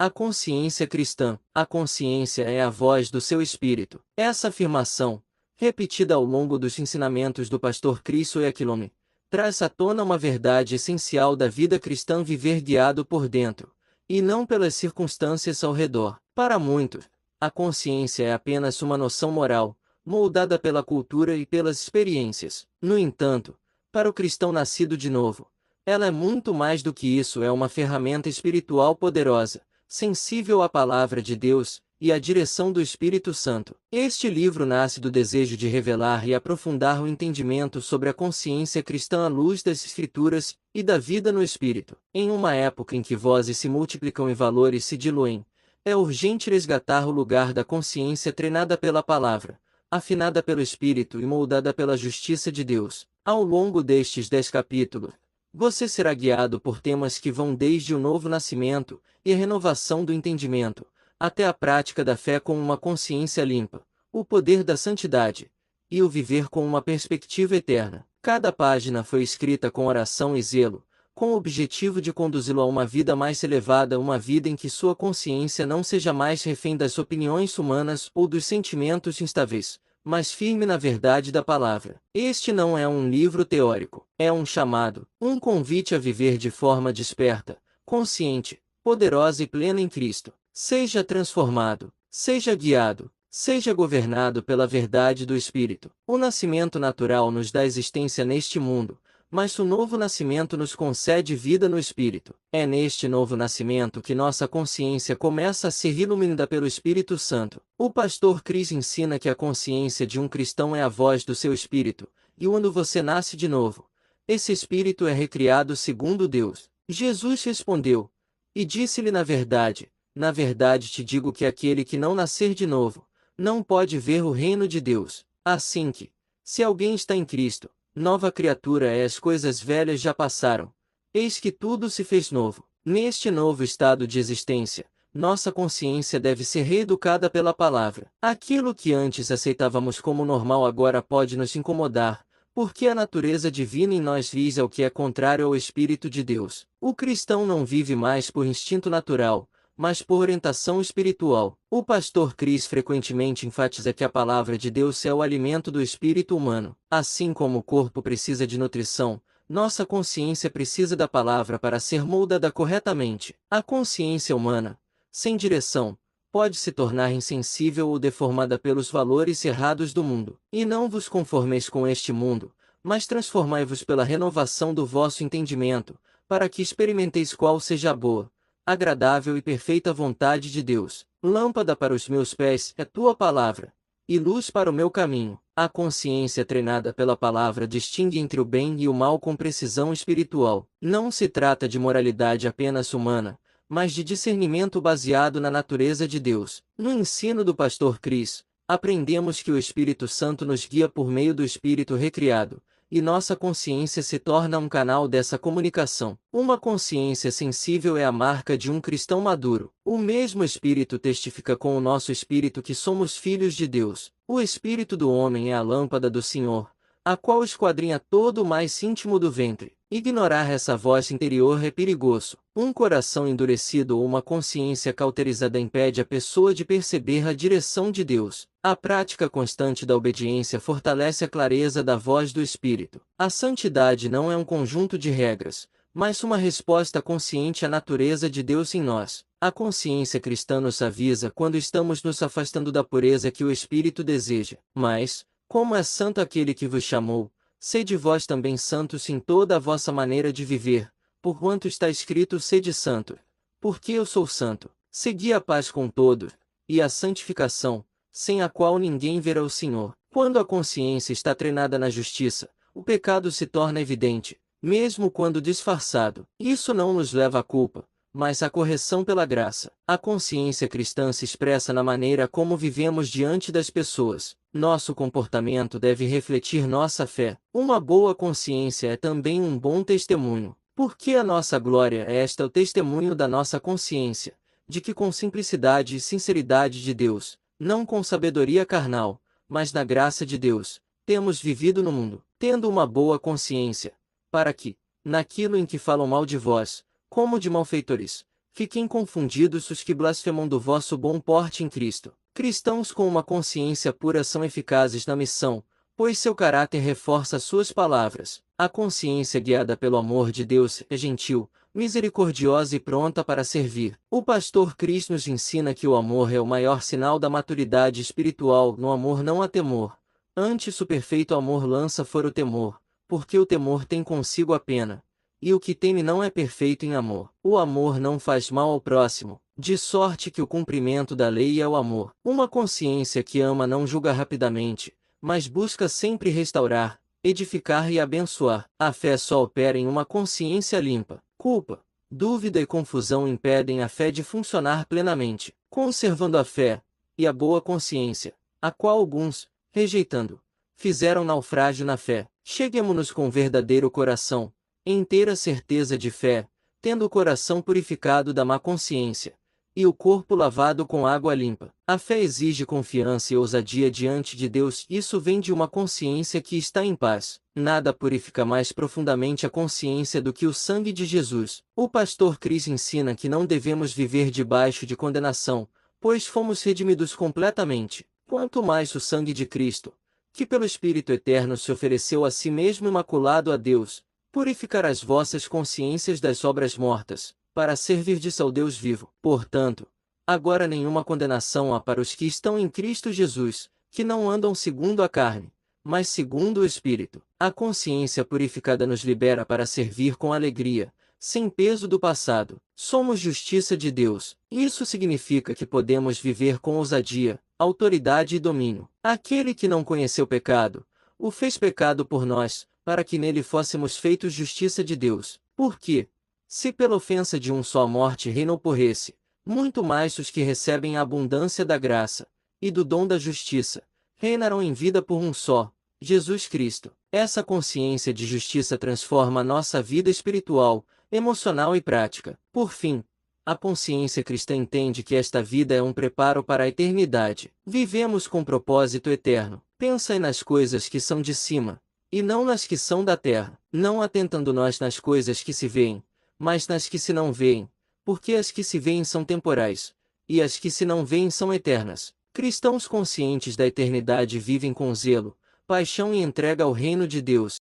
A consciência cristã. A consciência é a voz do seu espírito. Essa afirmação, repetida ao longo dos ensinamentos do pastor Chris Oyakhilome, traz à tona uma verdade essencial da vida cristã: viver guiado por dentro, e não pelas circunstâncias ao redor. Para muitos, a consciência é apenas uma noção moral, moldada pela cultura e pelas experiências. No entanto, para o cristão nascido de novo, ela é muito mais do que isso: é uma ferramenta espiritual poderosa, sensível à palavra de Deus e à direção do Espírito Santo. Este livro nasce do desejo de revelar e aprofundar o entendimento sobre a consciência cristã à luz das Escrituras e da vida no Espírito. Em uma época em que vozes se multiplicam e valores se diluem, é urgente resgatar o lugar da consciência treinada pela palavra, afinada pelo Espírito e moldada pela justiça de Deus. Ao longo destes 10 capítulos, você será guiado por temas que vão desde o novo nascimento e a renovação do entendimento, até a prática da fé com uma consciência limpa, o poder da santidade, e o viver com uma perspectiva eterna. Cada página foi escrita com oração e zelo, com o objetivo de conduzi-lo a uma vida mais elevada, uma vida em que sua consciência não seja mais refém das opiniões humanas ou dos sentimentos instáveis, mas firme na verdade da palavra. Este não é um livro teórico, é um chamado, um convite a viver de forma desperta, consciente, poderosa e plena em Cristo. Seja transformado, seja guiado, seja governado pela verdade do Espírito. O nascimento natural nos dá existência neste mundo, mas o novo nascimento nos concede vida no Espírito. É neste novo nascimento que nossa consciência começa a ser iluminada pelo Espírito Santo. O pastor Chris ensina que a consciência de um cristão é a voz do seu espírito, e quando você nasce de novo, esse espírito é recriado segundo Deus. Jesus respondeu, e disse-lhe: na verdade te digo que aquele que não nascer de novo, não pode ver o reino de Deus. Assim que, se alguém está em Cristo, nova criatura é, as coisas velhas já passaram, eis que tudo se fez novo. Neste novo estado de existência, nossa consciência deve ser reeducada pela palavra. Aquilo que antes aceitávamos como normal agora pode nos incomodar, porque a natureza divina em nós visa o que é contrário ao Espírito de Deus. O cristão não vive mais por instinto natural, mas por orientação espiritual. O pastor Chris frequentemente enfatiza que a palavra de Deus é o alimento do espírito humano. Assim como o corpo precisa de nutrição, nossa consciência precisa da palavra para ser moldada corretamente. A consciência humana, sem direção, pode se tornar insensível ou deformada pelos valores errados do mundo. E não vos conformeis com este mundo, mas transformai-vos pela renovação do vosso entendimento, para que experimenteis qual seja a boa, agradável e perfeita vontade de Deus. Lâmpada para os meus pés é tua palavra, e luz para o meu caminho. A consciência treinada pela palavra distingue entre o bem e o mal com precisão espiritual. Não se trata de moralidade apenas humana, mas de discernimento baseado na natureza de Deus. No ensino do pastor Chris, aprendemos que o Espírito Santo nos guia por meio do Espírito recriado, e nossa consciência se torna um canal dessa comunicação. Uma consciência sensível é a marca de um cristão maduro. O mesmo Espírito testifica com o nosso espírito que somos filhos de Deus. O espírito do homem é a lâmpada do Senhor, a qual esquadrinha todo o mais íntimo do ventre. Ignorar essa voz interior é perigoso. Um coração endurecido ou uma consciência cauterizada impede a pessoa de perceber a direção de Deus. A prática constante da obediência fortalece a clareza da voz do Espírito. A santidade não é um conjunto de regras, mas uma resposta consciente à natureza de Deus em nós. A consciência cristã nos avisa quando estamos nos afastando da pureza que o Espírito deseja. Mas, como é santo aquele que vos chamou, sede vós também santos em toda a vossa maneira de viver, porquanto está escrito: sede santo, porque eu sou santo. Segui a paz com todos, e a santificação, sem a qual ninguém verá o Senhor. Quando a consciência está treinada na justiça, o pecado se torna evidente, mesmo quando disfarçado. Isso não nos leva à culpa, mas à correção pela graça. A consciência cristã se expressa na maneira como vivemos diante das pessoas. Nosso comportamento deve refletir nossa fé. Uma boa consciência é também um bom testemunho. Porque a nossa glória é esta, o testemunho da nossa consciência, de que com simplicidade e sinceridade de Deus, não com sabedoria carnal, mas na graça de Deus, temos vivido no mundo, tendo uma boa consciência, para que, naquilo em que falam mal de vós, como de malfeitores, Fiquem confundidos os que blasfemam do vosso bom porte em Cristo. Cristãos com uma consciência pura são eficazes na missão, pois seu caráter reforça suas palavras. A consciência guiada pelo amor de Deus é gentil, misericordiosa e pronta para servir. O pastor Cris nos ensina que o amor é o maior sinal da maturidade espiritual. No amor não há temor. Antes o perfeito amor lança fora o temor, porque o temor tem consigo a pena. E o que teme não é perfeito em amor. O amor não faz mal ao próximo, de sorte que o cumprimento da lei é o amor. Uma consciência que ama não julga rapidamente, mas busca sempre restaurar, edificar e abençoar. A fé só opera em uma consciência limpa. Culpa, dúvida e confusão impedem a fé de funcionar plenamente. Conservando a fé e a boa consciência, a qual alguns, rejeitando, fizeram naufrágio na fé. Cheguemo-nos com verdadeiro coração, em inteira certeza de fé, tendo o coração purificado da má consciência, e o corpo lavado com água limpa. A fé exige confiança e ousadia diante de Deus. Isso vem de uma consciência que está em paz. Nada purifica mais profundamente a consciência do que o sangue de Jesus. O pastor Cris ensina que não devemos viver debaixo de condenação, pois fomos redimidos completamente. Quanto mais o sangue de Cristo, que pelo Espírito Eterno se ofereceu a si mesmo imaculado a Deus, purificar as vossas consciências das obras mortas, para servirdes ao Deus vivo. Portanto, agora nenhuma condenação há para os que estão em Cristo Jesus, que não andam segundo a carne, mas segundo o Espírito. A consciência purificada nos libera para servir com alegria, sem peso do passado. Somos justiça de Deus. Isso significa que podemos viver com ousadia, autoridade e domínio. Aquele que não conheceu pecado, o fez pecado por nós, para que nele fôssemos feitos justiça de Deus. Porque, se pela ofensa de um só a morte reinou por esse, muito mais os que recebem a abundância da graça e do dom da justiça, reinarão em vida por um só, Jesus Cristo. Essa consciência de justiça transforma a nossa vida espiritual, emocional e prática. Por fim, a consciência cristã entende que esta vida é um preparo para a eternidade. Vivemos com propósito eterno. Pensai nas coisas que são de cima, e não nas que são da terra. Não atentando nós nas coisas que se veem, mas nas que se não veem, porque as que se veem são temporais, e as que se não veem são eternas. Cristãos conscientes da eternidade vivem com zelo, paixão e entrega ao reino de Deus.